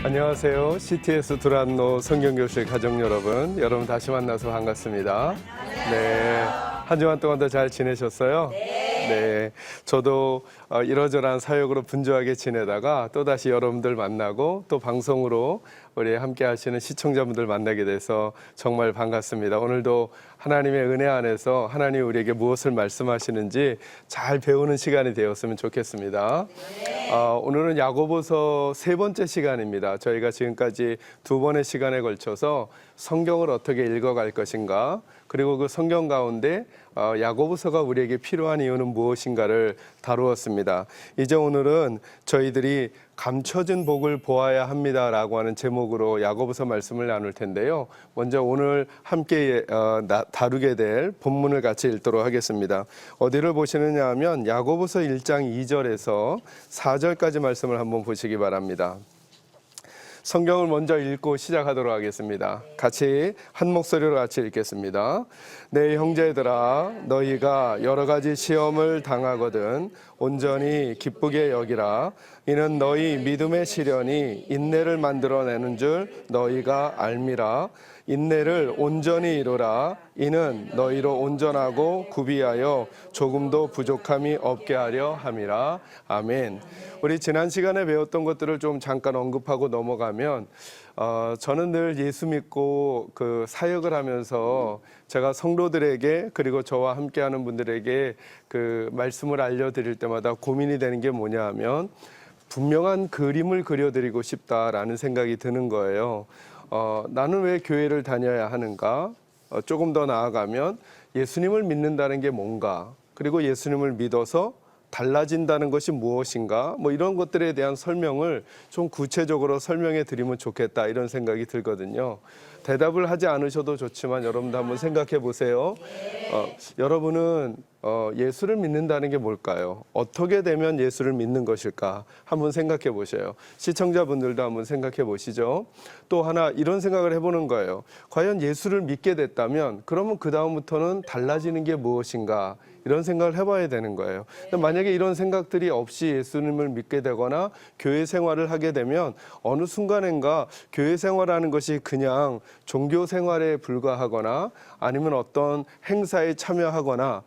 안녕하세요. CTS 두란노 성경교실 가족 여러분 다시 만나서 반갑습니다. 네, 한 주간 동안도 잘 지내셨어요? 네, 저도 이러저러한 사역으로 분주하게 지내다가 또다시 여러분들 만나고 또 방송으로 우리 함께 하시는 시청자분들 만나게 돼서 정말 반갑습니다. 오늘도 하나님의 은혜 안에서 하나님이 우리에게 무엇을 말씀하시는지 잘 배우는 시간이 되었으면 좋겠습니다. 오늘은 야고보서 세 번째 시간입니다. 저희가 지금까지 두 번의 시간에 걸쳐서 성경을 어떻게 읽어갈 것인가, 그리고 그 성경 가운데 야고보서가 우리에게 필요한 이유는 무엇인가를 다루었습니다. 이제 오늘은 저희들이 감춰진 복을 보아야 합니다라고 하는 제목으로 야고보서 말씀을 나눌 텐데요. 먼저 오늘 함께 다루게 될 본문을 같이 읽도록 하겠습니다. 어디를 보시느냐 하면 야고보서 1장 2절에서 4절까지 말씀을 한번 보시기 바랍니다. 성경을 먼저 읽고 시작하도록 하겠습니다. 같이 한 목소리로 같이 읽겠습니다. 내 형제들아, 너희가 여러 가지 시험을 당하거든 온전히 기쁘게 여기라. 이는 너희 믿음의 시련이 인내를 만들어내는 줄 너희가 알미라. 인내를 온전히 이루라. 이는 너희로 온전하고 구비하여 조금도 부족함이 없게 하려 함이라. 아멘. 우리 지난 시간에 배웠던 것들을 좀 잠깐 언급하고 넘어가면 저는 늘 예수 믿고 그 사역을 하면서 제가 성도들에게 그리고 저와 함께하는 분들에게 그 말씀을 알려드릴 때마다 고민이 되는 게 뭐냐 하면 분명한 그림을 그려드리고 싶다라는 생각이 드는 거예요. 나는 왜 교회를 다녀야 하는가? 조금 더 나아가면 예수님을 믿는다는 게 뭔가? 그리고 예수님을 믿어서 달라진다는 것이 무엇인가? 뭐 이런 것들에 대한 설명을 좀 구체적으로 설명해 드리면 좋겠다 이런 생각이 들거든요. 대답을 하지 않으셔도 좋지만 여러분도 한번 생각해 보세요. 여러분은 예수를 믿는다는 게 뭘까요? 어떻게 되면 예수를 믿는 것일까? 한번 생각해 보세요. 시청자분들도 한번 생각해 보시죠. 또 하나 이런 생각을 해보는 거예요. 과연 예수를 믿게 됐다면 그러면 그 다음부터는 달라지는 게 무엇인가? 이런 생각을 해봐야 되는 거예요. 만약에 이런 생각들이 없이 예수님을 믿게 되거나 교회 생활을 하게 되면 어느 순간인가 교회 생활하는 것이 그냥 종교 생활에 불과하거나 아니면 어떤 행사에 참여하거나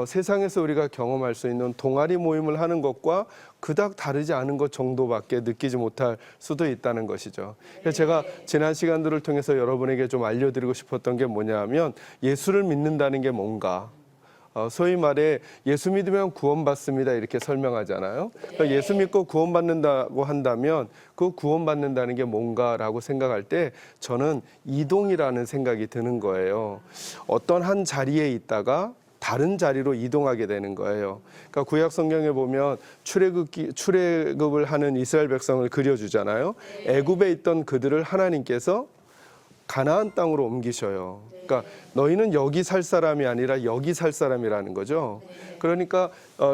세상에서 우리가 경험할 수 있는 동아리 모임을 하는 것과 그닥 다르지 않은 것 정도밖에 느끼지 못할 수도 있다는 것이죠. 그래서 제가 지난 시간들을 통해서 여러분에게 좀 알려드리고 싶었던 게 뭐냐면 예수를 믿는다는 게 뭔가, 소위 말해 예수 믿으면 구원받습니다 이렇게 설명하잖아요. 그러니까 예수 믿고 구원받는다고 한다면 그 구원받는다는 게 뭔가라고 생각할 때 저는 이동이라는 생각이 드는 거예요. 어떤 한 자리에 있다가 다른 자리로 이동하게 되는 거예요. 그러니까 구약 성경에 보면 출애굽을 하는 이스라엘 백성을 그려주잖아요. 애굽에 있던 그들을 하나님께서 가나안 땅으로 옮기셔요. 그러니까 너희는 여기 살 사람이 아니라 여기 살 사람이라는 거죠. 그러니까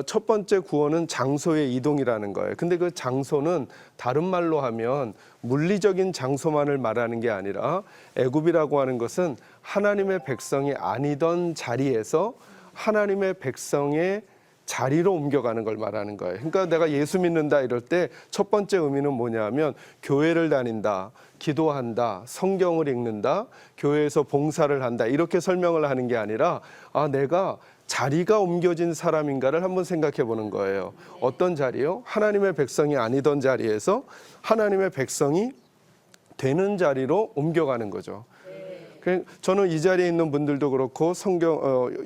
첫 번째 구원은 장소의 이동이라는 거예요. 근데 그 장소는 다른 말로 하면 물리적인 장소만을 말하는 게 아니라 애굽이라고 하는 것은 하나님의 백성이 아니던 자리에서 하나님의 백성의 자리로 옮겨가는 걸 말하는 거예요. 그러니까 내가 예수 믿는다 이럴 때 첫 번째 의미는 뭐냐면 교회를 다닌다, 기도한다, 성경을 읽는다, 교회에서 봉사를 한다 이렇게 설명을 하는 게 아니라 내가 자리가 옮겨진 사람인가를 한번 생각해 보는 거예요. 어떤 자리요? 하나님의 백성이 아니던 자리에서 하나님의 백성이 되는 자리로 옮겨가는 거죠. 저는 이 자리에 있는 분들도 그렇고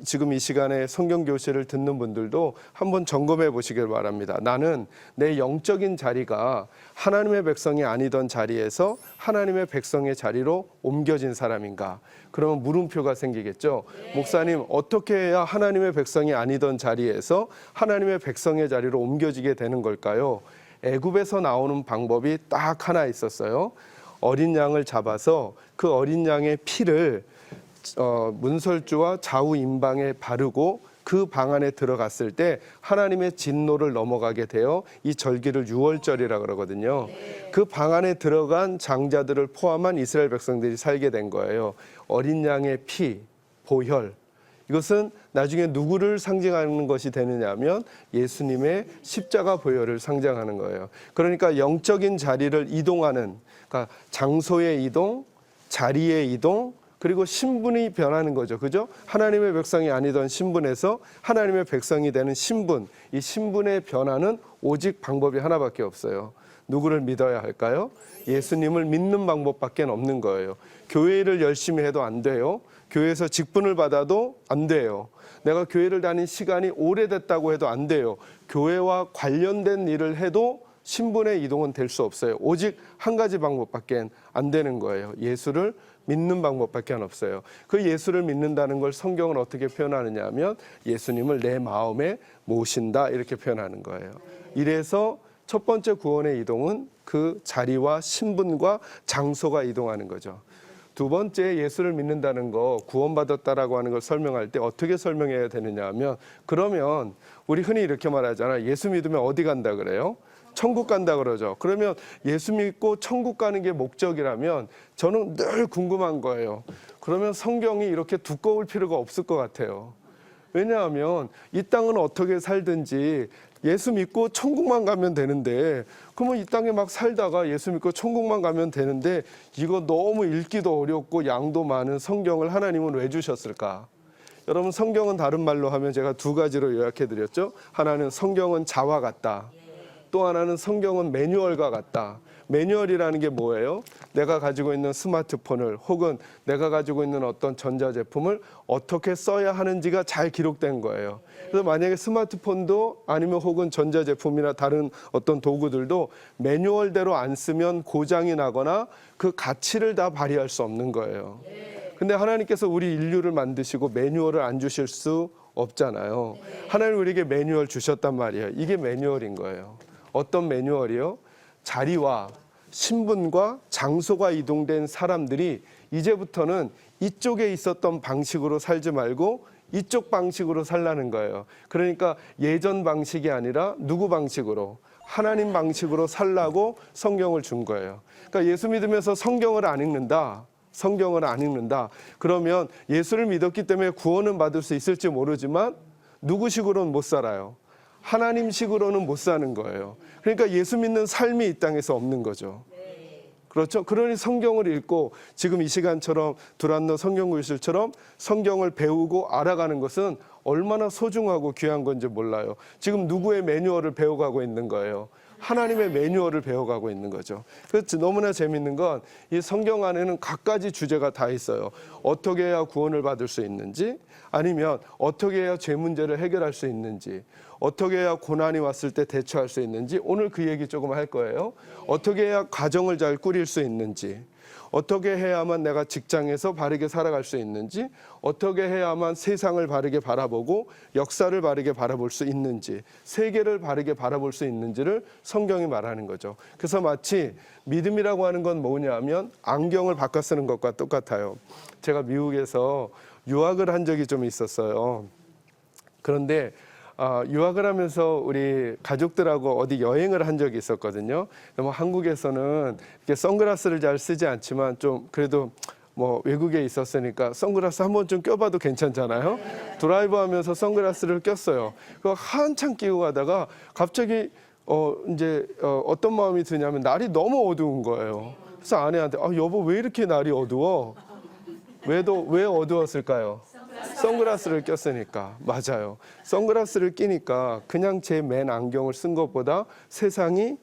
지금 이 시간에 성경 교실을 듣는 분들도 한번 점검해 보시길 바랍니다. 나는 내 영적인 자리가 하나님의 백성이 아니던 자리에서 하나님의 백성의 자리로 옮겨진 사람인가? 그러면 물음표가 생기겠죠. 목사님, 어떻게 해야 하나님의 백성이 아니던 자리에서 하나님의 백성의 자리로 옮겨지게 되는 걸까요? 애굽에서 나오는 방법이 딱 하나 있었어요. 어린 양을 잡아서 그 어린 양의 피를 문설주와 좌우 임방에 바르고 그 방 안에 들어갔을 때 하나님의 진노를 넘어가게 되어 이 절기를 유월절이라 그러거든요. 그 방 안에 들어간 장자들을 포함한 이스라엘 백성들이 살게 된 거예요. 어린 양의 피, 보혈, 이것은 나중에 누구를 상징하는 것이 되느냐 하면 예수님의 십자가 보혈을 상징하는 거예요. 그러니까 영적인 자리를 이동하는, 그러니까 장소의 이동, 자리의 이동, 그리고 신분이 변하는 거죠. 그죠? 하나님의 백성이 아니던 신분에서 하나님의 백성이 되는 신분, 이 신분의 변화는 오직 방법이 하나밖에 없어요. 누구를 믿어야 할까요? 예수님을 믿는 방법밖에 없는 거예요. 교회 일을 열심히 해도 안 돼요. 교회에서 직분을 받아도 안 돼요. 내가 교회를 다닌 시간이 오래됐다고 해도 안 돼요. 교회와 관련된 일을 해도 신분의 이동은 될 수 없어요. 오직 한 가지 방법밖에 안 되는 거예요. 예수를 믿는 방법밖에 없어요. 그 예수를 믿는다는 걸 성경은 어떻게 표현하느냐 하면 예수님을 내 마음에 모신다 이렇게 표현하는 거예요. 이래서 첫 번째 구원의 이동은 그 자리와 신분과 장소가 이동하는 거죠. 두 번째 예수를 믿는다는 거, 구원받았다라고 하는 걸 설명할 때 어떻게 설명해야 되느냐 하면, 그러면 우리 흔히 이렇게 말하잖아요. 예수 믿으면 어디 간다 그래요? 천국 간다 그러죠. 그러면 예수 믿고 천국 가는 게 목적이라면 저는 늘 궁금한 거예요. 그러면 성경이 이렇게 두꺼울 필요가 없을 것 같아요. 왜냐하면 이 땅은 어떻게 살든지 예수 믿고 천국만 가면 되는데, 그러면 이 땅에 막 살다가 예수 믿고 천국만 가면 되는데 이거 너무 읽기도 어렵고 양도 많은 성경을 하나님은 왜 주셨을까? 여러분, 성경은 다른 말로 하면 제가 두 가지로 요약해 드렸죠. 하나는 성경은 자와 같다. 또 하나는 성경은 매뉴얼과 같다. 매뉴얼이라는 게 뭐예요? 내가 가지고 있는 스마트폰을 혹은 내가 가지고 있는 어떤 전자제품을 어떻게 써야 하는지가 잘 기록된 거예요. 그래서 만약에 스마트폰도 아니면 혹은 전자제품이나 다른 어떤 도구들도 매뉴얼대로 안 쓰면 고장이 나거나 그 가치를 다 발휘할 수 없는 거예요. 근데 하나님께서 우리 인류를 만드시고 매뉴얼을 안 주실 수 없잖아요. 하나님 우리에게 매뉴얼 주셨단 말이에요. 이게 매뉴얼인 거예요. 어떤 매뉴얼이요? 자리와 신분과 장소가 이동된 사람들이 이제부터는 이쪽에 있었던 방식으로 살지 말고 이쪽 방식으로 살라는 거예요. 그러니까 예전 방식이 아니라 누구 방식으로? 하나님 방식으로 살라고 성경을 준 거예요. 그러니까 예수 믿으면서 성경을 안 읽는다. 성경을 안 읽는다. 그러면 예수를 믿었기 때문에 구원은 받을 수 있을지 모르지만 누구식으로는 못 살아요. 하나님식으로는 못 사는 거예요. 그러니까 예수 믿는 삶이 이 땅에서 없는 거죠. 그렇죠? 그러니 성경을 읽고 지금 이 시간처럼 두란노 성경교실처럼 성경을 배우고 알아가는 것은 얼마나 소중하고 귀한 건지 몰라요. 지금 누구의 매뉴얼을 배워가고 있는 거예요? 하나님의 매뉴얼을 배워가고 있는 거죠. 그래서 너무나 재밌는 건 이 성경 안에는 갖가지 주제가 다 있어요. 어떻게 해야 구원을 받을 수 있는지, 아니면 어떻게 해야 죄 문제를 해결할 수 있는지, 어떻게 해야 고난이 왔을 때 대처할 수 있는지, 오늘 그 얘기 조금 할 거예요. 어떻게 해야 가정을 잘 꾸릴 수 있는지, 어떻게 해야만 내가 직장에서 바르게 살아갈 수 있는지, 어떻게 해야만 세상을 바르게 바라보고 역사를 바르게 바라볼 수 있는지, 세계를 바르게 바라볼 수 있는지를 성경이 말하는 거죠. 그래서 마치 믿음이라고 하는 건 뭐냐 하면 안경을 바꿔 쓰는 것과 똑같아요. 제가 미국에서 유학을 한 적이 좀 있었어요. 그런데 유학을 하면서 우리 가족들하고 어디 여행을 한 적이 있었거든요. 뭐 한국에서는 이렇게 선글라스를 잘 쓰지 않지만 좀 그래도 뭐 외국에 있었으니까 선글라스 한 번쯤 껴봐도 괜찮잖아요. 드라이브 하면서 선글라스를 꼈어요. 그거 한참 끼고 가다가 갑자기 어떤 마음이 드냐면 날이 너무 어두운 거예요. 그래서 아내한테 여보 왜 이렇게 날이 어두워? 왜 어두웠을까요? 선글라스를 꼈으니까. 맞아요. 선글라스를 끼니까 그냥 제 맨 안경을 쓴 것보다 세상이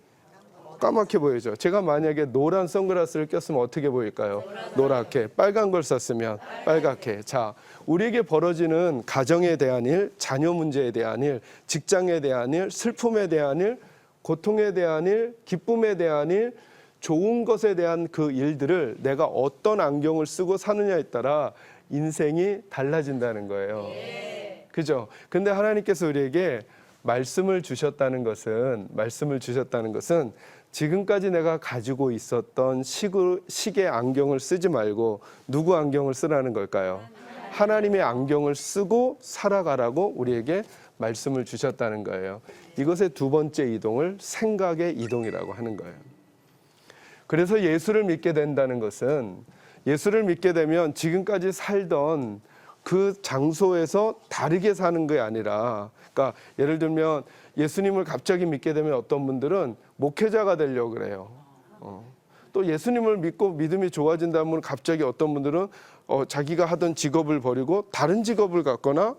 까맣게 보이죠. 제가 만약에 노란 선글라스를 꼈으면 어떻게 보일까요? 노랗게. 빨간 걸 썼으면 빨갛게. 자, 우리에게 벌어지는 가정에 대한 일, 자녀 문제에 대한 일, 직장에 대한 일, 슬픔에 대한 일, 고통에 대한 일, 기쁨에 대한 일, 좋은 것에 대한 그 일들을 내가 어떤 안경을 쓰고 사느냐에 따라 인생이 달라진다는 거예요. 그죠? 근데 하나님께서 우리에게 말씀을 주셨다는 것은 지금까지 내가 가지고 있었던 식의 안경을 쓰지 말고 누구 안경을 쓰라는 걸까요? 하나님의 안경을 쓰고 살아가라고 우리에게 말씀을 주셨다는 거예요. 이것의 두 번째 이동을 생각의 이동이라고 하는 거예요. 그래서 예수를 믿게 된다는 것은, 예수를 믿게 되면 지금까지 살던 그 장소에서 다르게 사는 게 아니라, 그러니까 예를 들면 예수님을 갑자기 믿게 되면 어떤 분들은 목회자가 되려고 그래요. 또 예수님을 믿고 믿음이 좋아진다면 갑자기 어떤 분들은 자기가 하던 직업을 버리고 다른 직업을 갖거나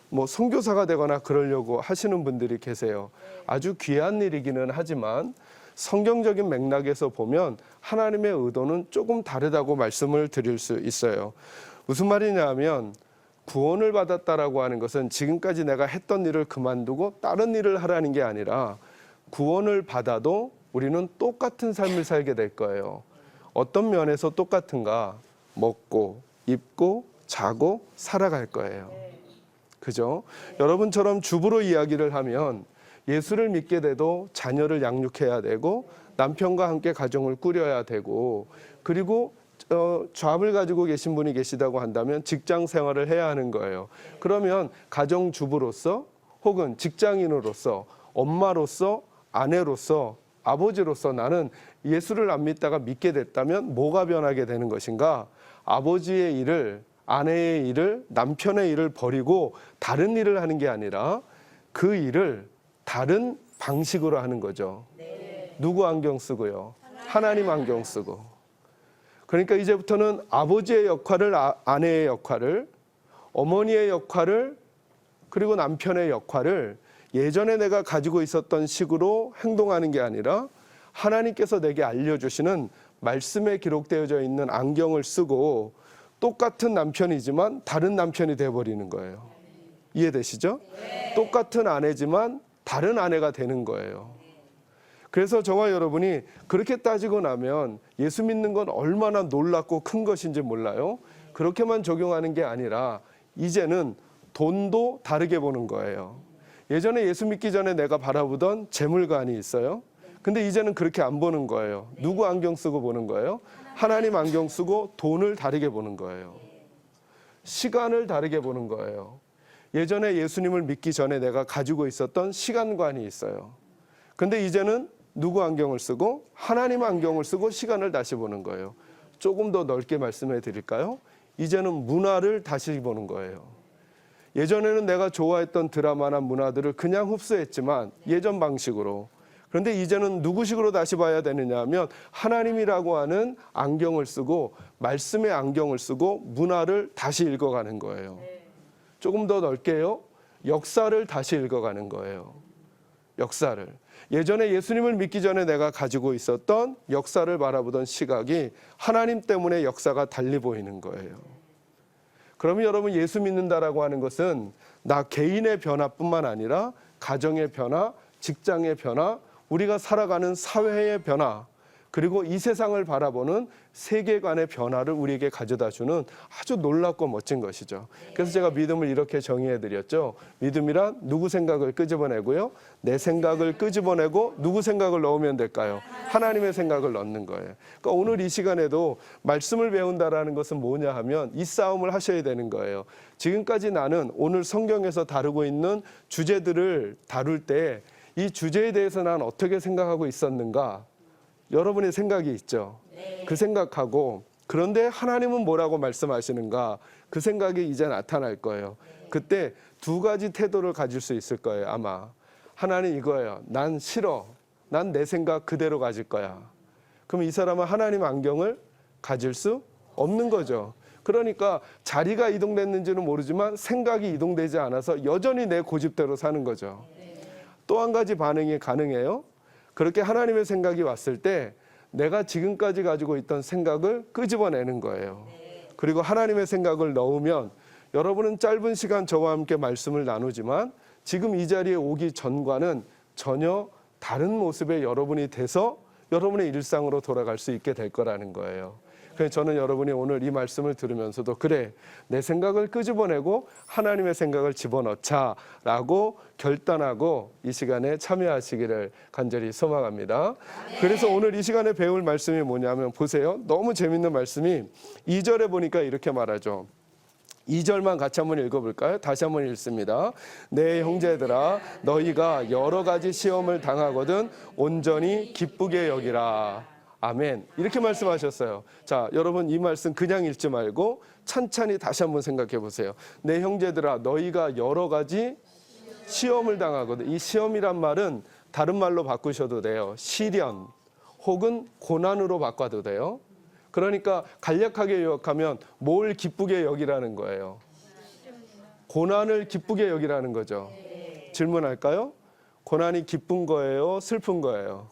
뭐 선교사가 되거나 그러려고 하시는 분들이 계세요. 아주 귀한 일이기는 하지만 성경적인 맥락에서 보면 하나님의 의도는 조금 다르다고 말씀을 드릴 수 있어요. 무슨 말이냐면 구원을 받았다라고 하는 것은 지금까지 내가 했던 일을 그만두고 다른 일을 하라는 게 아니라, 구원을 받아도 우리는 똑같은 삶을 살게 될 거예요. 어떤 면에서 똑같은가? 먹고 입고 자고 살아갈 거예요. 그죠? 여러분처럼 주부로 이야기를 하면 예수를 믿게 돼도 자녀를 양육해야 되고 남편과 함께 가정을 꾸려야 되고, 그리고 잡을 가지고 계신 분이 계시다고 한다면 직장 생활을 해야 하는 거예요. 그러면 가정주부로서 혹은 직장인으로서 엄마로서 아내로서 아버지로서 나는 예수를 안 믿다가 믿게 됐다면 뭐가 변하게 되는 것인가? 아버지의 일을, 아내의 일을, 남편의 일을 버리고 다른 일을 하는 게 아니라 그 일을 다른 방식으로 하는 거죠. 누구 안경 쓰고요? 하나님 안경 쓰고. 그러니까 이제부터는 아버지의 역할을, 아내의 역할을, 어머니의 역할을, 그리고 남편의 역할을 예전에 내가 가지고 있었던 식으로 행동하는 게 아니라 하나님께서 내게 알려주시는 말씀에 기록되어져 있는 안경을 쓰고 똑같은 남편이지만 다른 남편이 되어버리는 거예요. 이해되시죠? 똑같은 아내지만 다른 아내가 되는 거예요. 그래서 저와 여러분이 그렇게 따지고 나면 예수 믿는 건 얼마나 놀랍고 큰 것인지 몰라요. 그렇게만 적용하는 게 아니라 이제는 돈도 다르게 보는 거예요. 예전에 예수 믿기 전에 내가 바라보던 재물관이 있어요. 근데 이제는 그렇게 안 보는 거예요. 누구 안경 쓰고 보는 거예요? 하나님 안경 쓰고 돈을 다르게 보는 거예요. 시간을 다르게 보는 거예요. 예전에 예수님을 믿기 전에 내가 가지고 있었던 시간관이 있어요. 근데 이제는 누구 안경을 쓰고 하나님 안경을 쓰고 시간을 다시 보는 거예요. 조금 더 넓게 말씀해 드릴까요? 이제는 문화를 다시 보는 거예요. 예전에는 내가 좋아했던 드라마나 문화들을 그냥 흡수했지만 예전 방식으로. 그런데 이제는 누구식으로 다시 봐야 되느냐 하면 하나님이라고 하는 안경을 쓰고 말씀의 안경을 쓰고 문화를 다시 읽어가는 거예요. 조금 더 넓게요. 역사를 다시 읽어가는 거예요. 역사를. 예전에 예수님을 믿기 전에 내가 가지고 있었던 역사를 바라보던 시각이 하나님 때문에 역사가 달리 보이는 거예요. 그러면 여러분, 예수 믿는다라고 하는 것은 나 개인의 변화뿐만 아니라 가정의 변화, 직장의 변화, 우리가 살아가는 사회의 변화, 그리고 이 세상을 바라보는 세계관의 변화를 우리에게 가져다주는 아주 놀랍고 멋진 것이죠. 그래서 제가 믿음을 이렇게 정의해드렸죠. 믿음이란 누구 생각을 끄집어내고요, 내 생각을 끄집어내고 누구 생각을 넣으면 될까요? 하나님의 생각을 넣는 거예요. 그러니까 오늘 이 시간에도 말씀을 배운다라는 것은 뭐냐 하면 이 싸움을 하셔야 되는 거예요. 지금까지 나는 오늘 성경에서 다루고 있는 주제들을 다룰 때 이 주제에 대해서 난 어떻게 생각하고 있었는가? 여러분의 생각이 있죠. 그 생각하고, 그런데 하나님은 뭐라고 말씀하시는가? 그 생각이 이제 나타날 거예요. 그때 두 가지 태도를 가질 수 있을 거예요. 아마 하나는 이거예요. 난 싫어. 난 내 생각 그대로 가질 거야. 그럼 이 사람은 하나님 안경을 가질 수 없는 거죠. 그러니까 자리가 이동됐는지는 모르지만 생각이 이동되지 않아서 여전히 내 고집대로 사는 거죠. 또 한 가지 반응이 가능해요. 그렇게 하나님의 생각이 왔을 때 내가 지금까지 가지고 있던 생각을 끄집어내는 거예요. 그리고 하나님의 생각을 넣으면, 여러분은 짧은 시간 저와 함께 말씀을 나누지만 지금 이 자리에 오기 전과는 전혀 다른 모습의 여러분이 돼서 여러분의 일상으로 돌아갈 수 있게 될 거라는 거예요. 그래서 저는 여러분이 오늘 이 말씀을 들으면서도 그래, 내 생각을 끄집어내고 하나님의 생각을 집어넣자라고 결단하고 이 시간에 참여하시기를 간절히 소망합니다. 그래서 오늘 이 시간에 배울 말씀이 뭐냐면, 보세요. 너무 재밌는 말씀이 2절에 보니까 이렇게 말하죠. 2절만 같이 한번 읽어볼까요? 다시 한번 읽습니다. 내 형제들아, 너희가 여러 가지 시험을 당하거든 온전히 기쁘게 여기라. 아멘. 이렇게 말씀하셨어요. 자, 여러분 이 말씀 그냥 읽지 말고 찬찬히 다시 한번 생각해 보세요. 내 형제들아, 너희가 여러 가지 시험을 당하거든. 이 시험이란 말은 다른 말로 바꾸셔도 돼요. 시련 혹은 고난으로 바꿔도 돼요. 그러니까 간략하게 요약하면 뭘 기쁘게 여기라는 거예요. 고난을 기쁘게 여기라는 거죠. 질문할까요? 고난이 기쁜 거예요? 슬픈 거예요?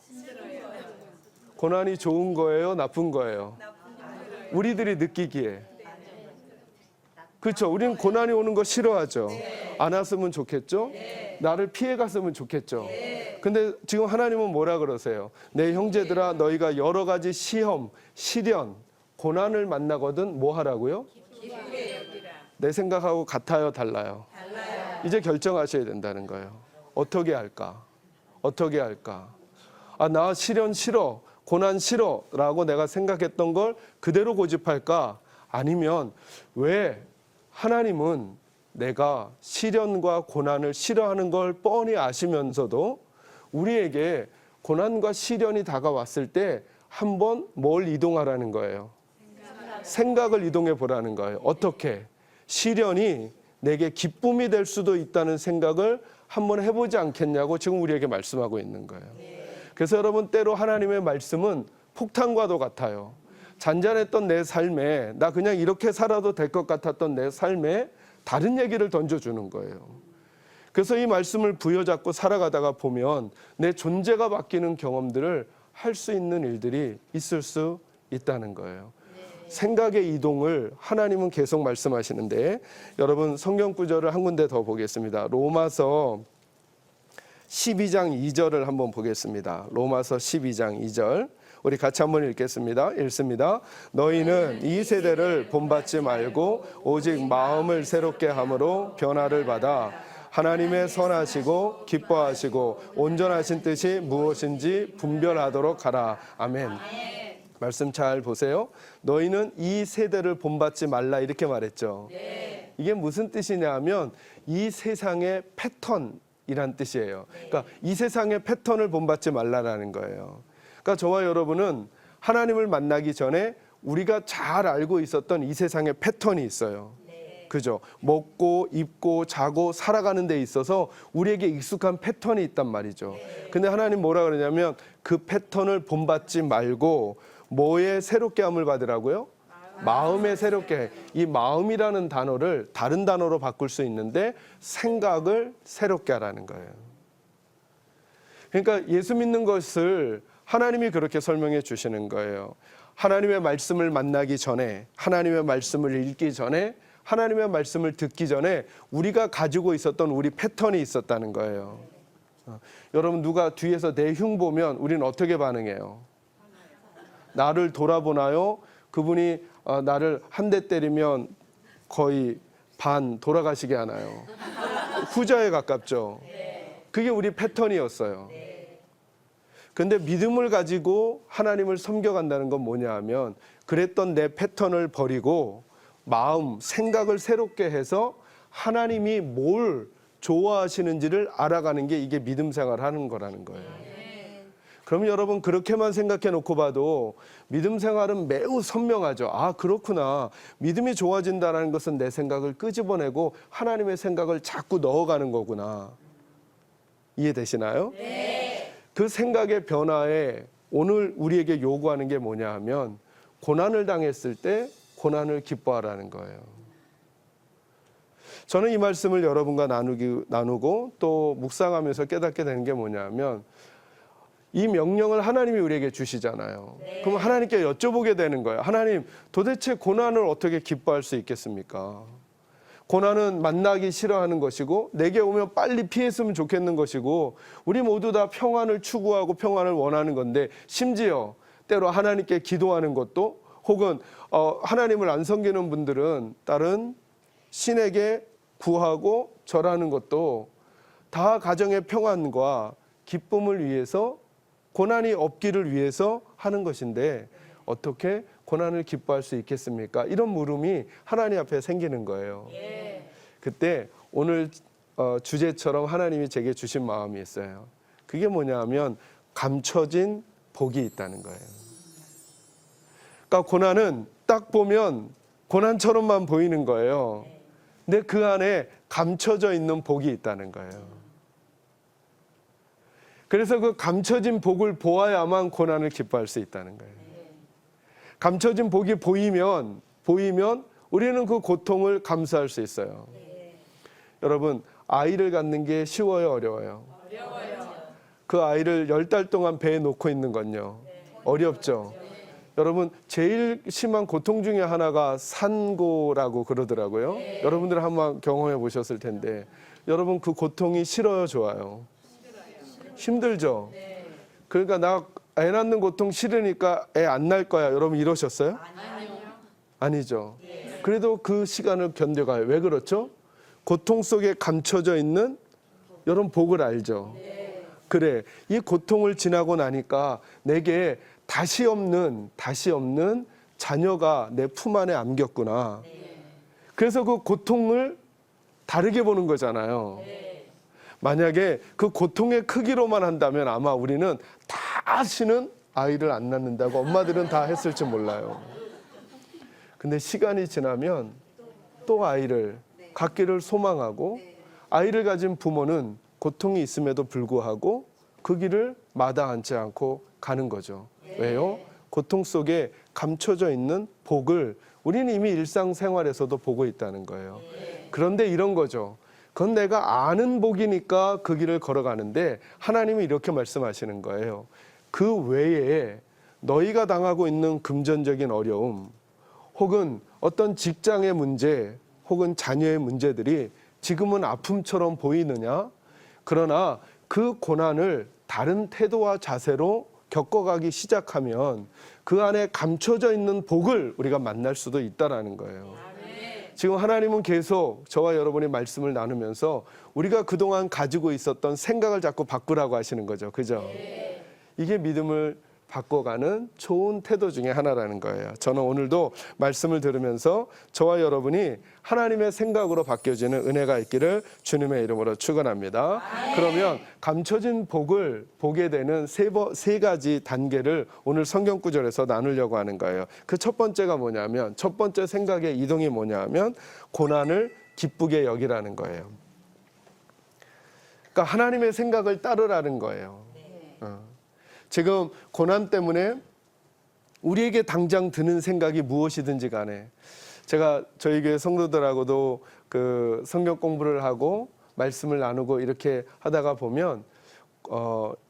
고난이 좋은 거예요? 나쁜 거예요? 우리들이 느끼기에. 그렇죠. 우리는 고난이 오는 거 싫어하죠. 안 왔으면 좋겠죠. 나를 피해 갔으면 좋겠죠. 근데 지금 하나님은 뭐라 그러세요? 내 형제들아, 너희가 여러 가지 시험, 시련, 고난을 만나거든 뭐 하라고요? 내 생각하고 같아요, 달라요? 이제 결정하셔야 된다는 거예요. 어떻게 할까? 어떻게 할까? 아, 나 시련 싫어, 고난 싫어라고 내가 생각했던 걸 그대로 고집할까? 아니면 왜 하나님은 내가 시련과 고난을 싫어하는 걸 뻔히 아시면서도 우리에게 고난과 시련이 다가왔을 때 한번 뭘 이동하라는 거예요? 생각을 이동해 보라는 거예요. 어떻게? 시련이 내게 기쁨이 될 수도 있다는 생각을 한번 해보지 않겠냐고 지금 우리에게 말씀하고 있는 거예요. 그래서 여러분, 때로 하나님의 말씀은 폭탄과도 같아요. 잔잔했던 내 삶에, 나 그냥 이렇게 살아도 될 것 같았던 내 삶에 다른 얘기를 던져주는 거예요. 그래서 이 말씀을 부여잡고 살아가다가 보면 내 존재가 바뀌는 경험들을 할 수 있는 일들이 있을 수 있다는 거예요. 생각의 이동을 하나님은 계속 말씀하시는데, 여러분 성경 구절을 한 군데 더 보겠습니다. 로마서 12장 2절을 한번 보겠습니다. 로마서 12장 2절 우리 같이 한번 읽겠습니다. 읽습니다. 너희는 이 세대를 본받지 말고 오직 마음을 새롭게 함으로 변화를 받아 하나님의 선하시고 기뻐하시고 온전하신 뜻이 무엇인지 분별하도록 하라. 아멘. 말씀 잘 보세요. 너희는 이 세대를 본받지 말라 이렇게 말했죠. 이게 무슨 뜻이냐 하면 이 세상의 패턴이란 뜻이에요. 그러니까 이 세상의 패턴을 본받지 말라라는 거예요. 그러니까 저와 여러분은 하나님을 만나기 전에 우리가 잘 알고 있었던 이 세상의 패턴이 있어요. 그죠? 먹고 입고 자고 살아가는 데 있어서 우리에게 익숙한 패턴이 있단 말이죠. 근데 하나님 뭐라 그러냐면 그 패턴을 본받지 말고 뭐에 새롭게 함을 받으라고요? 마음에 새롭게. 이 마음이라는 단어를 다른 단어로 바꿀 수 있는데 생각을 새롭게 하라는 거예요. 그러니까 예수 믿는 것을 하나님이 그렇게 설명해 주시는 거예요. 하나님의 말씀을 만나기 전에, 하나님의 말씀을 읽기 전에, 하나님의 말씀을 듣기 전에 우리가 가지고 있었던 우리 패턴이 있었다는 거예요. 여러분, 누가 뒤에서 내 흉 보면 우리는 어떻게 반응해요? 나를 돌아보나요? 그분이 나를 한 대 때리면 거의 반 돌아가시게 하나요? 후자에 가깝죠. 그게 우리 패턴이었어요. 근데 믿음을 가지고 하나님을 섬겨간다는 건 뭐냐 하면 그랬던 내 패턴을 버리고 마음, 생각을 새롭게 해서 하나님이 뭘 좋아하시는지를 알아가는 게 이게 믿음 생활하는 거라는 거예요. 그럼 여러분 그렇게만 생각해 놓고 봐도 믿음 생활은 매우 선명하죠. 아, 그렇구나. 믿음이 좋아진다는 것은 내 생각을 끄집어내고 하나님의 생각을 자꾸 넣어가는 거구나. 이해되시나요? 네. 그 생각의 변화에 오늘 우리에게 요구하는 게 뭐냐 하면 고난을 당했을 때 고난을 기뻐하라는 거예요. 저는 이 말씀을 여러분과 나누고 또 묵상하면서 깨닫게 되는 게 뭐냐면 이 명령을 하나님이 우리에게 주시잖아요. 그럼 하나님께 여쭤보게 되는 거예요. 하나님, 도대체 고난을 어떻게 기뻐할 수 있겠습니까? 고난은 만나기 싫어하는 것이고 내게 오면 빨리 피했으면 좋겠는 것이고 우리 모두 다 평안을 추구하고 평안을 원하는 건데 심지어 때로 하나님께 기도하는 것도 혹은 하나님을 안 섬기는 분들은 다른 신에게 구하고 절하는 것도 다 가정의 평안과 기쁨을 위해서 고난이 없기를 위해서 하는 것인데 어떻게 고난을 기뻐할 수 있겠습니까? 이런 물음이 하나님 앞에 생기는 거예요. 그때 오늘 주제처럼 하나님이 제게 주신 마음이 있어요. 그게 뭐냐 하면 감춰진 복이 있다는 거예요. 그러니까 고난은 딱 보면 고난처럼만 보이는 거예요. 근데 그 안에 감춰져 있는 복이 있다는 거예요. 그래서 그 감춰진 복을 보아야만 고난을 기뻐할 수 있다는 거예요. 감춰진 복이 보이면 우리는 그 고통을 감수할 수 있어요. 여러분, 아이를 갖는 게 쉬워요, 어려워요? 그 아이를 10달 동안 배에 놓고 있는 건요. 어렵죠. 여러분, 제일 심한 고통 중에 하나가 산고라고 그러더라고요. 여러분들 한번 경험해 보셨을 텐데, 여러분 그 고통이 싫어요, 좋아요? 힘들죠. 그러니까 나 애 낳는 고통 싫으니까 애 안 낳을 거야. 여러분 이러셨어요? 아니죠. 그래도 그 시간을 견뎌가요. 왜 그렇죠? 고통 속에 감춰져 있는 여러분 복을 알죠. 그래, 이 고통을 지나고 나니까 내게 다시 없는 자녀가 내 품 안에 안겼구나. 그래서 그 고통을 다르게 보는 거잖아요. 만약에 그 고통의 크기로만 한다면 아마 우리는 다시는 아이를 안 낳는다고 엄마들은 다 했을지 몰라요. 근데 시간이 지나면 또 아이를 갖기를 소망하고, 아이를 가진 부모는 고통이 있음에도 불구하고 그 길을 마다하지 않고 가는 거죠. 왜요? 고통 속에 감춰져 있는 복을 우리는 이미 일상생활에서도 보고 있다는 거예요. 그런데 이런 거죠. 그건 내가 아는 복이니까 그 길을 걸어가는데, 하나님이 이렇게 말씀하시는 거예요. 그 외에 너희가 당하고 있는 금전적인 어려움, 혹은 어떤 직장의 문제, 혹은 자녀의 문제들이 지금은 아픔처럼 보이느냐? 그러나 그 고난을 다른 태도와 자세로 겪어가기 시작하면 그 안에 감춰져 있는 복을 우리가 만날 수도 있다라는 거예요. 지금 하나님은 계속 저와 여러분의 말씀을 나누면서 우리가 그동안 가지고 있었던 생각을 자꾸 바꾸라고 하시는 거죠. 그죠? 이게 믿음을 바꿔가는 좋은 태도 중에 하나라는 거예요. 저는 오늘도 말씀을 들으면서 저와 여러분이 하나님의 생각으로 바뀌어지는 은혜가 있기를 주님의 이름으로 축원합니다. 그러면 감춰진 복을 보게 되는 세 가지 단계를 오늘 성경 구절에서 나누려고 하는 거예요. 그 첫 번째가 뭐냐면, 첫 번째 생각의 이동이 뭐냐면 고난을 기쁘게 여기라는 거예요. 그러니까 하나님의 생각을 따르라는 거예요. 지금 고난 때문에 우리에게 당장 드는 생각이 무엇이든지 간에, 제가 저희 교회 성도들하고도 그 성경 공부를 하고 말씀을 나누고 이렇게 하다가 보면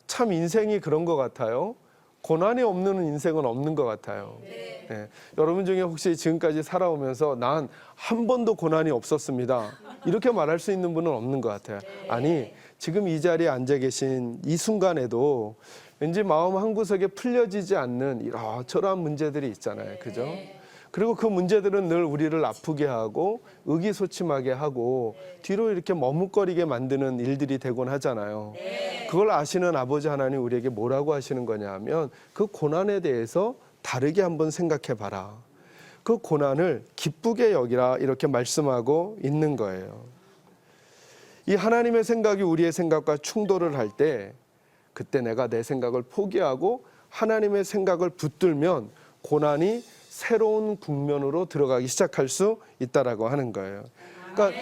참 인생이 그런 것 같아요. 고난이 없는 인생은 없는 것 같아요. 네. 여러분 중에 혹시 지금까지 살아오면서 난 한 번도 고난이 없었습니다, 이렇게 말할 수 있는 분은 없는 것 같아요. 아니, 지금 이 자리에 앉아 계신 이 순간에도 왠지 마음 한구석에 풀려지지 않는 이러저러한 문제들이 있잖아요. 그죠? 그리고 그 문제들은 늘 우리를 아프게 하고 의기소침하게 하고 뒤로 이렇게 머뭇거리게 만드는 일들이 되곤 하잖아요. 그걸 아시는 아버지 하나님 우리에게 뭐라고 하시는 거냐 하면, 그 고난에 대해서 다르게 한번 생각해 봐라. 그 고난을 기쁘게 여기라, 이렇게 말씀하고 있는 거예요. 이 하나님의 생각이 우리의 생각과 충돌을 할 때, 그때 내가 내 생각을 포기하고 하나님의 생각을 붙들면 고난이 새로운 국면으로 들어가기 시작할 수 있다라고 하는 거예요. 그러니까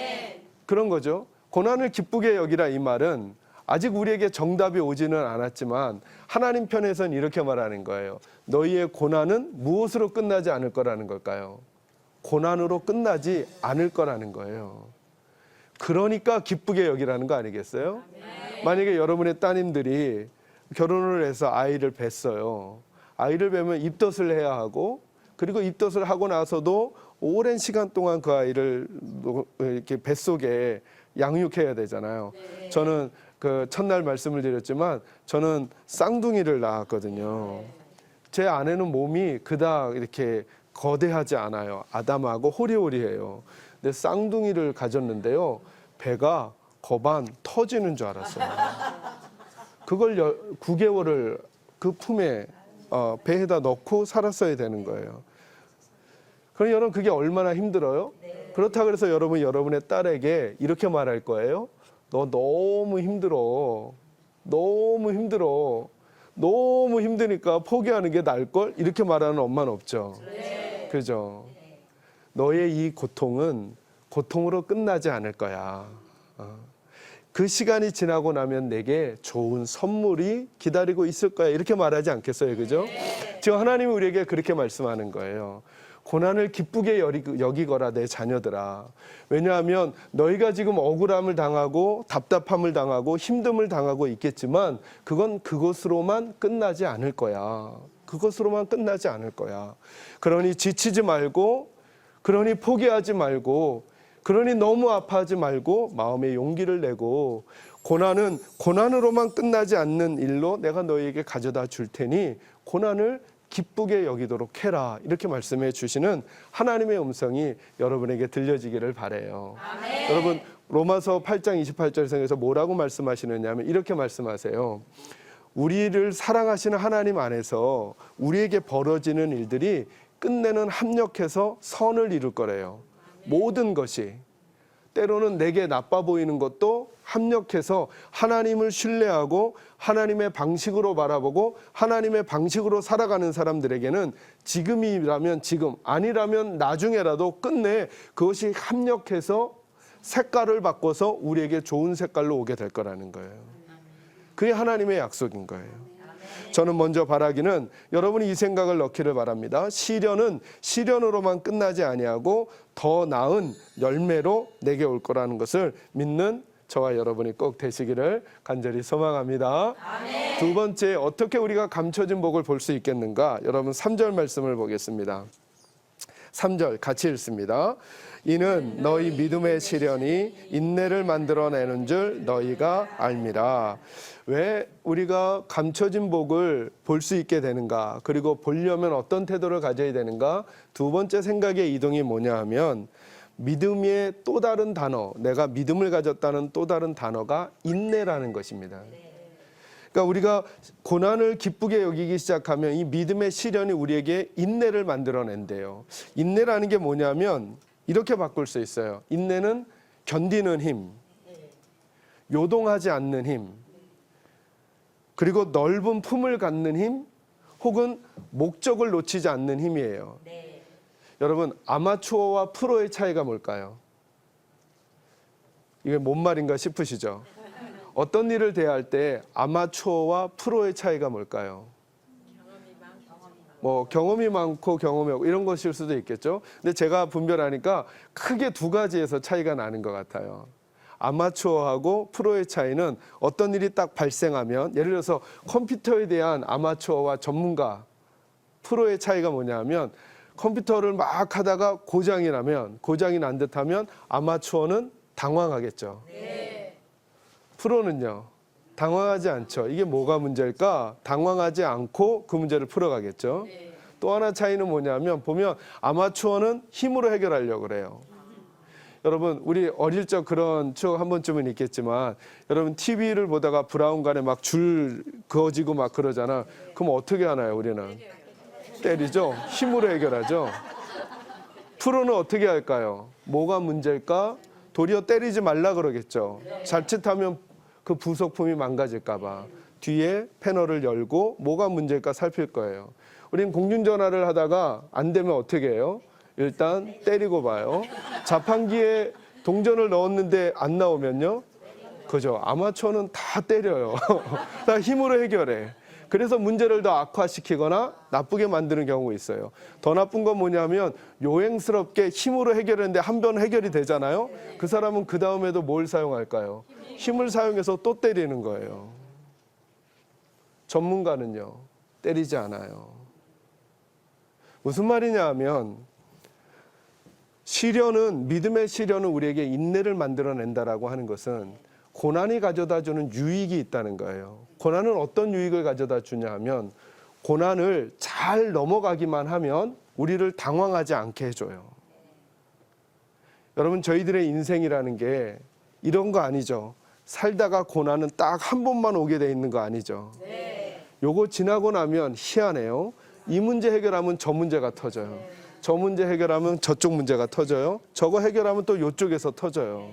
그런 거죠. 고난을 기쁘게 여기라, 이 말은 아직 우리에게 정답이 오지는 않았지만 하나님 편에서는 이렇게 말하는 거예요. 너희의 고난은 무엇으로 끝나지 않을 거라는 걸까요? 고난으로 끝나지 않을 거라는 거예요. 그러니까 기쁘게 여기라는 거 아니겠어요? 만약에 여러분의 따님들이 결혼을 해서 아이를 뵀어요. 아이를 뵈면 입덧을 해야 하고, 그리고 입덧을 하고 나서도 오랜 시간 동안 그 아이를 이렇게 뱃속에 양육해야 되잖아요. 저는 그 첫날 말씀을 드렸지만 저는 쌍둥이를 낳았거든요. 제 아내는 몸이 그닥 이렇게 거대하지 않아요. 아담하고 호리호리해요. 근데 쌍둥이를 가졌는데요, 배가 거반 터지는 줄 알았어요. 그걸 9개월을 그 품에 배에다 넣고 살았어야 되는 거예요. 그럼 여러분, 그게 얼마나 힘들어요? 그렇다고 해서 여러분의 딸에게 이렇게 말할 거예요. 너 너무 힘들어. 너무 힘들어. 너무 힘드니까 포기하는 게 나을걸? 이렇게 말하는 엄마는 없죠. 그죠? 너의 이 고통은 고통으로 끝나지 않을 거야. 그 시간이 지나고 나면 내게 좋은 선물이 기다리고 있을 거야. 이렇게 말하지 않겠어요? 그죠? 지금 하나님이 우리에게 그렇게 말씀하는 거예요. 고난을 기쁘게 여기거라 내 자녀들아. 왜냐하면 너희가 지금 억울함을 당하고 답답함을 당하고 힘듦을 당하고 있겠지만 그건 그것으로만 끝나지 않을 거야. 그것으로만 끝나지 않을 거야. 그러니 지치지 말고, 그러니 포기하지 말고, 그러니 너무 아파하지 말고 마음의 용기를 내고, 고난은 고난으로만 끝나지 않는 일로 내가 너희에게 가져다 줄 테니 고난을 기쁘게 여기도록 해라. 이렇게 말씀해 주시는 하나님의 음성이 여러분에게 들려지기를 바라요. 아멘. 여러분 로마서 8장 28절에서 뭐라고 말씀하시느냐 하면 이렇게 말씀하세요. 우리를 사랑하시는 하나님 안에서 우리에게 벌어지는 일들이 끝내는 합력해서 선을 이룰 거래요. 모든 것이. 때로는 내게 나빠 보이는 것도 합력해서 하나님을 신뢰하고 하나님의 방식으로 바라보고 하나님의 방식으로 살아가는 사람들에게는 지금이라면 지금, 아니라면 나중에라도 끝내 그것이 합력해서 색깔을 바꿔서 우리에게 좋은 색깔로 오게 될 거라는 거예요. 그게 하나님의 약속인 거예요. 저는 먼저 바라기는 여러분이 이 생각을 넣기를 바랍니다. 시련은 시련으로만 끝나지 아니하고 더 나은 열매로 내게 올 거라는 것을 믿는 저와 여러분이 꼭 되시기를 간절히 소망합니다. 아멘. 두 번째, 어떻게 우리가 감춰진 복을 볼 수 있겠는가? 여러분 3절 말씀을 보겠습니다. 3절 같이 읽습니다. 이는 너희 믿음의 시련이 인내를 만들어내는 줄 너희가 알미라. 왜 우리가 감춰진 복을 볼 수 있게 되는가? 그리고 보려면 어떤 태도를 가져야 되는가? 두 번째 생각의 이동이 뭐냐 하면 믿음의 또 다른 단어, 내가 믿음을 가졌다는 또 다른 단어가 인내라는 것입니다. 그러니까 우리가 고난을 기쁘게 여기기 시작하면 이 믿음의 시련이 우리에게 인내를 만들어낸대요. 인내라는 게 뭐냐면 이렇게 바꿀 수 있어요. 인내는 견디는 힘, 요동하지 않는 힘, 그리고 넓은 품을 갖는 힘, 혹은 목적을 놓치지 않는 힘이에요. 여러분, 아마추어와 프로의 차이가 뭘까요? 이게 뭔 말인가 싶으시죠? 어떤 일을 대할 때 아마추어와 프로의 차이가 뭘까요? 뭐 경험이 많고 경험이 없고 이런 것일 수도 있겠죠. 근데 제가 분별하니까 크게 두 가지에서 차이가 나는 것 같아요. 아마추어하고 프로의 차이는 어떤 일이 딱 발생하면, 예를 들어서 컴퓨터에 대한 아마추어와 전문가, 프로의 차이가 뭐냐 하면 컴퓨터를 막 하다가 고장이 난 듯하면 아마추어는 당황하겠죠. 프로는요, 당황하지 않죠. 이게 뭐가 문제일까? 당황하지 않고 그 문제를 풀어가겠죠. 또 하나 차이는 뭐냐면 보면 아마추어는 힘으로 해결하려고 그래요. 여러분, 우리 어릴 적 그런 추억 한 번쯤은 있겠지만, 여러분 TV를 보다가 브라운관에 막 줄 그어지고 막 그러잖아. 그럼 어떻게 하나요? 우리는 때리죠. 힘으로 해결하죠. 프로는 어떻게 할까요? 뭐가 문제일까? 도리어 때리지 말라 그러겠죠. 자칫하면 그 부속품이 망가질까 봐 뒤에 패널을 열고 뭐가 문제일까 살필 거예요. 우린 공중전화를 하다가 안 되면 어떻게 해요? 일단 때리고 봐요. 자판기에 동전을 넣었는데 안 나오면요? 그죠? 아마추어는 다 때려요. 다 힘으로 해결해. 그래서 문제를 더 악화시키거나 나쁘게 만드는 경우가 있어요. 더 나쁜 건 뭐냐면 요행스럽게 힘으로 해결했는데 한 번 해결이 되잖아요. 그 사람은 그 다음에도 뭘 사용할까요? 힘을 사용해서 또 때리는 거예요. 전문가는요, 때리지 않아요. 무슨 말이냐 하면 시련은, 믿음의 시련은 우리에게 인내를 만들어낸다라고 하는 것은 고난이 가져다주는 유익이 있다는 거예요. 고난은 어떤 유익을 가져다 주냐 하면 고난을 잘 넘어가기만 하면 우리를 당황하지 않게 해줘요. 여러분, 저희들의 인생이라는 게 이런 거 아니죠. 살다가 고난은 딱 한 번만 오게 돼 있는 거 아니죠. 요거 지나고 나면 희한해요. 이 문제 해결하면 저 문제가 터져요. 저 문제 해결하면 저쪽 문제가 터져요. 저거 해결하면 또 요쪽에서 터져요.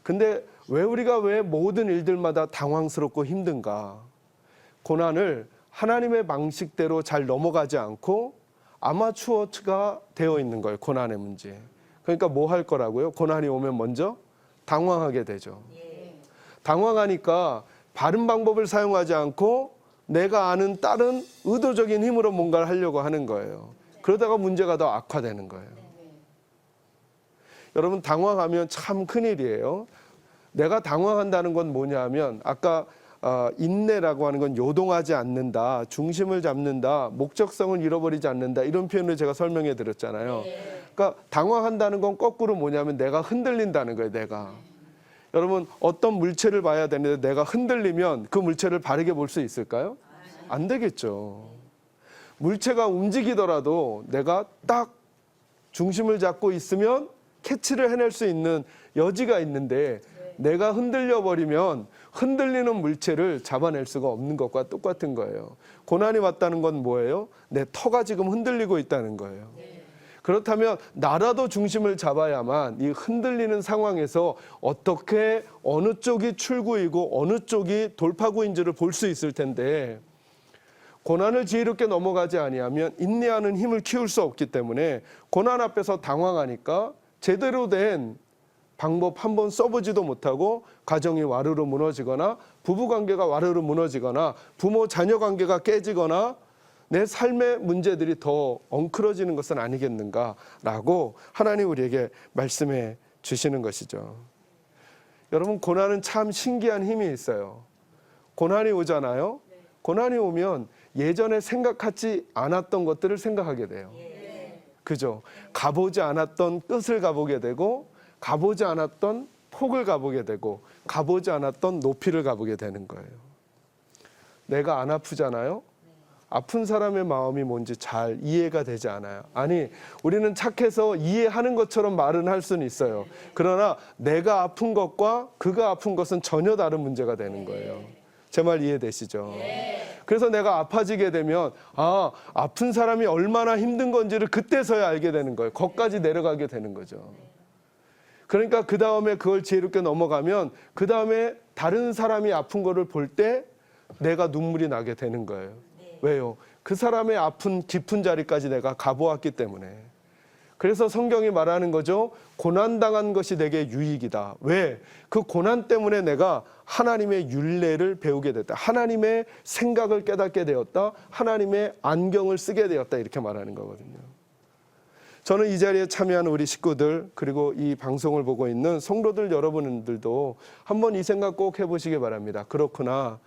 근데 왜 우리가 왜 모든 일들마다 당황스럽고 힘든가? 고난을 하나님의 방식대로 잘 넘어가지 않고 아마추어가 되어 있는 거예요. 고난의 문제. 그러니까 뭐 할 거라고요? 고난이 오면 먼저 당황하게 되죠. 당황하니까 바른 방법을 사용하지 않고 내가 아는 다른 의도적인 힘으로 뭔가를 하려고 하는 거예요. 그러다가 문제가 더 악화되는 거예요. 여러분, 당황하면 참 큰일이에요. 내가 당황한다는 건 뭐냐 하면 아까 인내라고 하는 건 요동하지 않는다, 중심을 잡는다, 목적성을 잃어버리지 않는다, 이런 표현을 제가 설명해 드렸잖아요. 그러니까 당황한다는 건 거꾸로 뭐냐면 내가 흔들린다는 거예요. 내가. 여러분, 어떤 물체를 봐야 되는데 내가 흔들리면 그 물체를 바르게 볼 수 있을까요? 안 되겠죠. 물체가 움직이더라도 내가 딱 중심을 잡고 있으면 캐치를 해낼 수 있는 여지가 있는데 내가 흔들려 버리면 흔들리는 물체를 잡아낼 수가 없는 것과 똑같은 거예요. 고난이 왔다는 건 뭐예요? 내 터가 지금 흔들리고 있다는 거예요. 그렇다면 나라도 중심을 잡아야만 이 흔들리는 상황에서 어떻게 어느 쪽이 출구이고 어느 쪽이 돌파구인지를 볼 수 있을 텐데, 고난을 지혜롭게 넘어가지 아니하면 인내하는 힘을 키울 수 없기 때문에 고난 앞에서 당황하니까 제대로 된 방법 한번 써보지도 못하고 가정이 와르르 무너지거나 부부관계가 와르르 무너지거나 부모 자녀 관계가 깨지거나 내 삶의 문제들이 더 엉클어지는 것은 아니겠는가라고 하나님 우리에게 말씀해 주시는 것이죠. 여러분, 고난은 참 신기한 힘이 있어요. 고난이 오잖아요. 고난이 오면 예전에 생각하지 않았던 것들을 생각하게 돼요. 그죠? 가보지 않았던 끝을 가보게 되고, 가보지 않았던 폭을 가보게 되고, 가보지 않았던 높이를 가보게 되는 거예요. 내가 안 아프잖아요. 아픈 사람의 마음이 뭔지 잘 이해가 되지 않아요. 아니, 우리는 착해서 이해하는 것처럼 말은 할 수는 있어요. 그러나 내가 아픈 것과 그가 아픈 것은 전혀 다른 문제가 되는 거예요. 제 말 이해되시죠? 그래서 내가 아파지게 되면 아픈 사람이 얼마나 힘든 건지를 그때서야 알게 되는 거예요. 거기까지 내려가게 되는 거죠. 그러니까 그 다음에 그걸 지혜롭게 넘어가면 그 다음에 다른 사람이 아픈 거를 볼 때 내가 눈물이 나게 되는 거예요. 왜요? 그 사람의 아픈 깊은 자리까지 내가 가보았기 때문에. 그래서 성경이 말하는 거죠. 고난당한 것이 내게 유익이다. 왜? 그 고난 때문에 내가 하나님의 율례를 배우게 됐다. 하나님의 생각을 깨닫게 되었다. 하나님의 안경을 쓰게 되었다. 이렇게 말하는 거거든요. 저는 이 자리에 참여하는 우리 식구들, 그리고 이 방송을 보고 있는 성도들 여러분들도 한번 이 생각 꼭 해보시기 바랍니다. 그렇구나.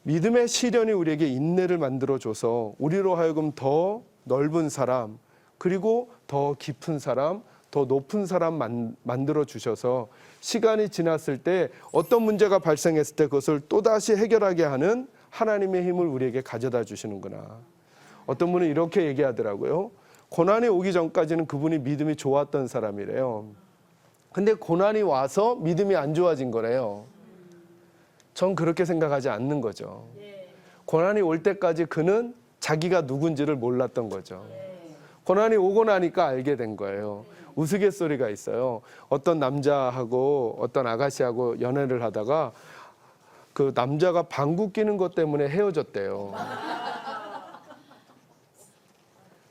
믿음의 시련이 우리에게 인내를 만들어줘서 우리로 하여금 더 넓은 사람, 그리고 더 깊은 사람, 더 높은 사람 만들어주셔서 시간이 지났을 때 어떤 문제가 발생했을 때 그것을 또다시 해결하게 하는 하나님의 힘을 우리에게 가져다 주시는구나. 어떤 분은 이렇게 얘기하더라고요. 고난이 오기 전까지는 그분이 믿음이 좋았던 사람이래요. 근데 고난이 와서 믿음이 안 좋아진 거래요. 전 그렇게 생각하지 않는 거죠. 고난이 올 때까지 그는 자기가 누군지를 몰랐던 거죠. 고난이 오고 나니까 알게 된 거예요. 우스갯소리가 있어요. 어떤 남자하고 어떤 아가씨하고 연애를 하다가 그 남자가 방구 끼는 것 때문에 헤어졌대요.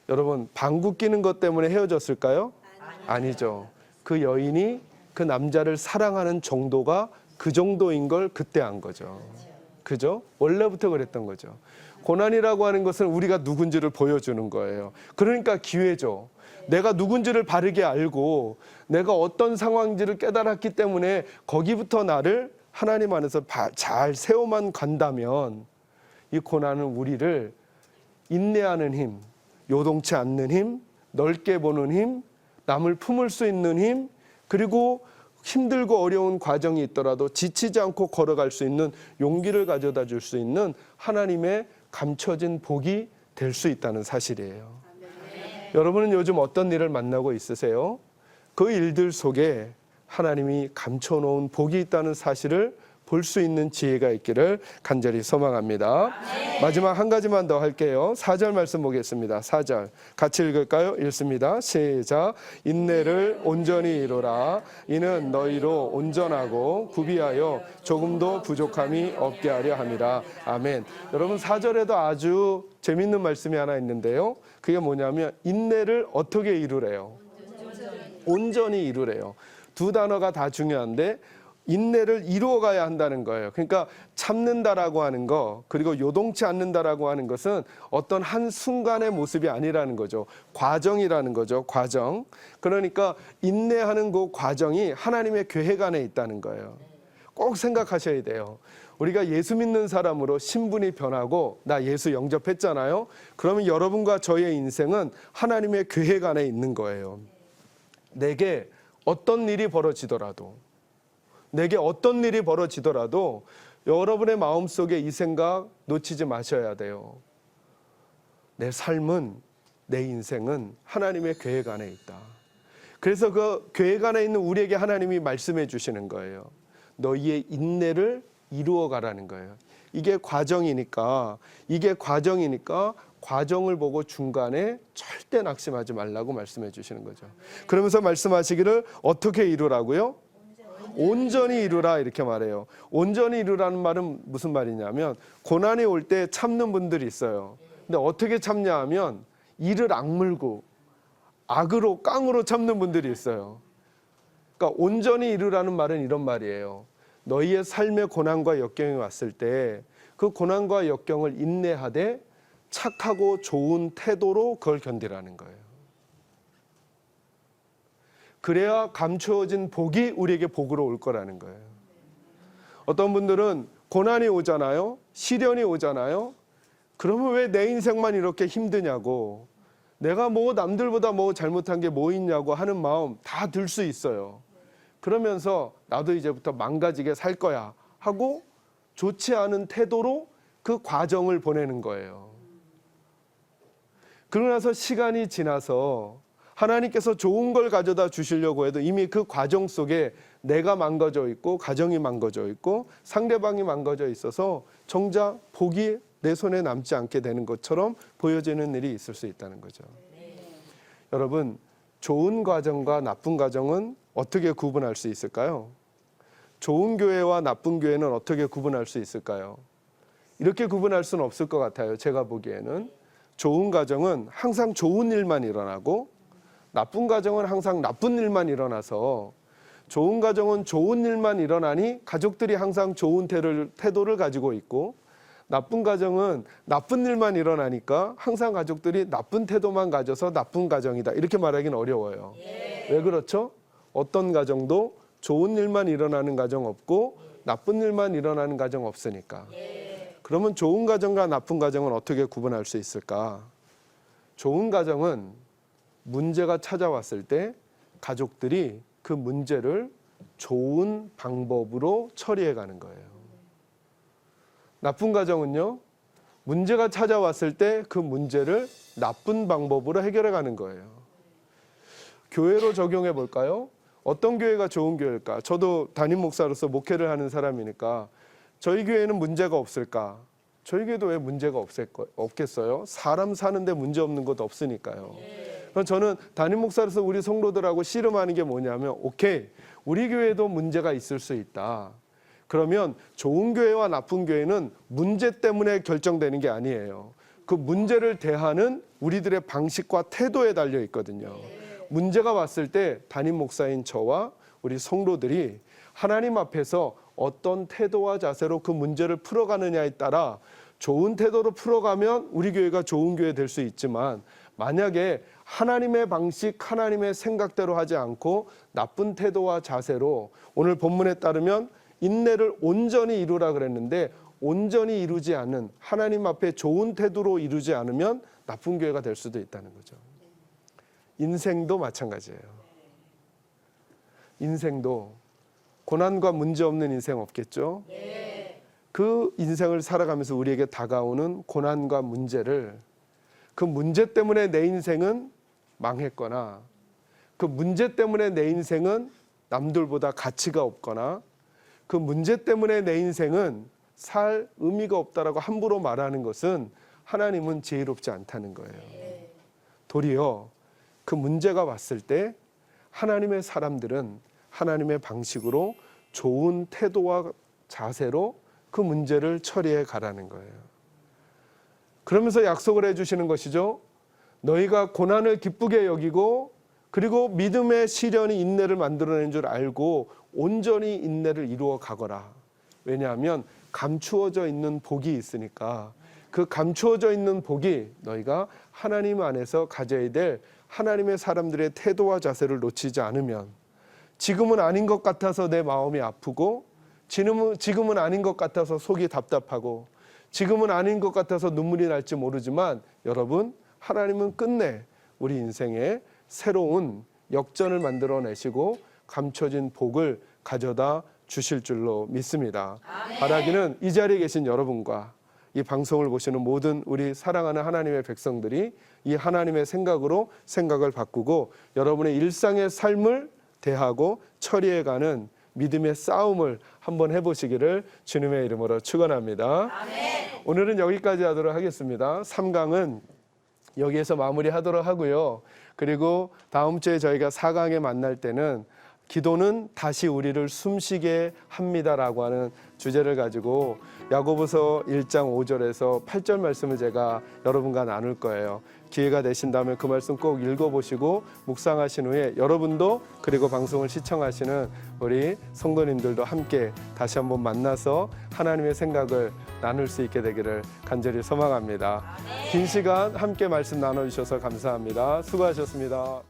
여러분, 방구 끼는 것 때문에 헤어졌을까요? 아니죠. 그 여인이 그 남자를 사랑하는 정도가 그 정도인 걸 그때 안 거죠. 그죠? 원래부터 그랬던 거죠. 고난이라고 하는 것은 우리가 누군지를 보여주는 거예요. 그러니까 기회죠. 내가 누군지를 바르게 알고 내가 어떤 상황인지를 깨달았기 때문에 거기부터 나를 하나님 안에서 잘 세워만 간다면 이 고난은 우리를 인내하는 힘, 요동치 않는 힘, 넓게 보는 힘, 남을 품을 수 있는 힘, 그리고 힘들고 어려운 과정이 있더라도 지치지 않고 걸어갈 수 있는 용기를 가져다 줄 수 있는 하나님의 감춰진 복이 될 수 있다는 사실이에요. 여러분은 요즘 어떤 일을 만나고 있으세요? 그 일들 속에 하나님이 감춰놓은 복이 있다는 사실을 볼 수 있는 지혜가 있기를 간절히 소망합니다. 마지막 한 가지만 더 할게요. 4절 말씀 보겠습니다. 4절 같이 읽을까요? 읽습니다. 시작. 인내를 온전히 이루라. 이는 너희로 온전하고 구비하여 조금도 부족함이 없게 하려 함이라. 아멘. 여러분 4절에도 아주 재밌는 말씀이 하나 있는데요. 그게 뭐냐면 인내를 어떻게 이루래요? 온전히 이루래요. 두 단어가 다 중요한데 인내를 이루어가야 한다는 거예요. 그러니까 참는다라고 하는 거, 그리고 요동치 않는다라고 하는 것은 어떤 한 순간의 모습이 아니라는 거죠. 과정이라는 거죠. 과정. 그러니까 인내하는 그 과정이 하나님의 계획 안에 있다는 거예요. 꼭 생각하셔야 돼요. 우리가 예수 믿는 사람으로 신분이 변하고 나 예수 영접했잖아요. 그러면 여러분과 저의 인생은 하나님의 계획 안에 있는 거예요. 내게 어떤 일이 벌어지더라도 여러분의 마음속에 이 생각 놓치지 마셔야 돼요. 내 삶은, 내 인생은 하나님의 계획 안에 있다. 그래서 그 계획 안에 있는 우리에게 하나님이 말씀해 주시는 거예요. 너희의 인내를 이루어 가라는 거예요. 이게 과정이니까 과정을 보고 중간에 절대 낙심하지 말라고 말씀해 주시는 거죠. 그러면서 말씀하시기를 어떻게 이루라고요? 온전히 이루라 이렇게 말해요. 온전히 이루라는 말은 무슨 말이냐면 고난이 올 때 참는 분들이 있어요. 근데 어떻게 참냐 하면 이를 악물고 악으로 깡으로 참는 분들이 있어요. 그러니까 온전히 이루라는 말은 이런 말이에요. 너희의 삶의 고난과 역경이 왔을 때 그 고난과 역경을 인내하되 착하고 좋은 태도로 그걸 견디라는 거예요. 그래야 감추어진 복이 우리에게 복으로 올 거라는 거예요. 어떤 분들은 고난이 오잖아요. 시련이 오잖아요. 그러면 왜 내 인생만 이렇게 힘드냐고, 내가 뭐 남들보다 뭐 잘못한 게 뭐 있냐고 하는 마음 다 들 수 있어요. 그러면서 나도 이제부터 망가지게 살 거야 하고 좋지 않은 태도로 그 과정을 보내는 거예요. 그러고 나서 시간이 지나서 하나님께서 좋은 걸 가져다 주시려고 해도 이미 그 과정 속에 내가 망가져 있고 가정이 망가져 있고 상대방이 망가져 있어서 정작 복이 내 손에 남지 않게 되는 것처럼 보여지는 일이 있을 수 있다는 거죠. 여러분, 좋은 과정과 나쁜 과정은 어떻게 구분할 수 있을까요? 좋은 교회와 나쁜 교회는 어떻게 구분할 수 있을까요? 이렇게 구분할 수는 없을 것 같아요. 제가 보기에는 좋은 가정은 항상 좋은 일만 일어나고 나쁜 가정은 항상 나쁜 일만 일어나서, 좋은 가정은 좋은 일만 일어나니 가족들이 항상 좋은 태도를 가지고 있고, 나쁜 가정은 나쁜 일만 일어나니까 항상 가족들이 나쁜 태도만 가져서 나쁜 가정이다 이렇게 말하기는 어려워요. 왜 그렇죠? 어떤 가정도 좋은 일만 일어나는 가정 없고 나쁜 일만 일어나는 가정 없으니까. 그러면 좋은 가정과 나쁜 가정은 어떻게 구분할 수 있을까? 좋은 가정은 문제가 찾아왔을 때 가족들이 그 문제를 좋은 방법으로 처리해 가는 거예요. 나쁜 가정은요, 문제가 찾아왔을 때 그 문제를 나쁜 방법으로 해결해 가는 거예요. 교회로 적용해 볼까요? 어떤 교회가 좋은 교회일까? 저도 담임 목사로서 목회를 하는 사람이니까 저희 교회는 문제가 없을까? 저희 교회도 왜 문제가 없겠어요? 사람 사는데 문제 없는 곳 없으니까요. 저는 담임 목사로서 우리 성도들하고 씨름하는 게 뭐냐면, 오케이, 우리 교회도 문제가 있을 수 있다. 그러면 좋은 교회와 나쁜 교회는 문제 때문에 결정되는 게 아니에요. 그 문제를 대하는 우리들의 방식과 태도에 달려 있거든요. 문제가 왔을 때 담임 목사인 저와 우리 성도들이 하나님 앞에서 어떤 태도와 자세로 그 문제를 풀어가느냐에 따라 좋은 태도로 풀어가면 우리 교회가 좋은 교회 될 수 있지만, 만약에 하나님의 방식, 하나님의 생각대로 하지 않고 나쁜 태도와 자세로, 오늘 본문에 따르면 인내를 온전히 이루라 그랬는데 온전히 이루지 않는, 하나님 앞에 좋은 태도로 이루지 않으면 나쁜 교회가 될 수도 있다는 거죠. 인생도 마찬가지예요. 인생도 고난과 문제 없는 인생 없겠죠? 그 인생을 살아가면서 우리에게 다가오는 고난과 문제를, 그 문제 때문에 내 인생은 망했거나 그 문제 때문에 내 인생은 남들보다 가치가 없거나 그 문제 때문에 내 인생은 살 의미가 없다라고 함부로 말하는 것은 하나님은 지혜롭지 않다는 거예요. 도리어 그 문제가 왔을 때 하나님의 사람들은 하나님의 방식으로 좋은 태도와 자세로 그 문제를 처리해 가라는 거예요. 그러면서 약속을 해주시는 것이죠. 너희가 고난을 기쁘게 여기고 그리고 믿음의 시련이 인내를 만들어낸 줄 알고 온전히 인내를 이루어 가거라. 왜냐하면 감추어져 있는 복이 있으니까 그 감추어져 있는 복이 너희가 하나님 안에서 가져야 될 하나님의 사람들의 태도와 자세를 놓치지 않으면 지금은 아닌 것 같아서 내 마음이 아프고 지금은 아닌 것 같아서 속이 답답하고 지금은 아닌 것 같아서 눈물이 날지 모르지만 여러분 하나님은 끝내 우리 인생에 새로운 역전을 만들어내시고 감춰진 복을 가져다 주실 줄로 믿습니다. 아멘. 바라기는 이 자리에 계신 여러분과 이 방송을 보시는 모든 우리 사랑하는 하나님의 백성들이 이 하나님의 생각으로 생각을 바꾸고 여러분의 일상의 삶을 대하고 처리해가는 믿음의 싸움을 한번 해보시기를 주님의 이름으로 축원합니다. 아멘. 오늘은 여기까지 하도록 하겠습니다. 3강은 여기에서 마무리하도록 하고요. 그리고 다음 주에 저희가 4강에 만날 때는 기도는 다시 우리를 숨쉬게 합니다라고 하는 주제를 가지고 야고보서 1장 5절에서 8절 말씀을 제가 여러분과 나눌 거예요. 기회가 되신다면 그 말씀 꼭 읽어보시고 묵상하신 후에 여러분도 그리고 방송을 시청하시는 우리 성도님들도 함께 다시 한번 만나서 하나님의 생각을 나눌 수 있게 되기를 간절히 소망합니다. 긴 시간 함께 말씀 나눠주셔서 감사합니다. 수고하셨습니다.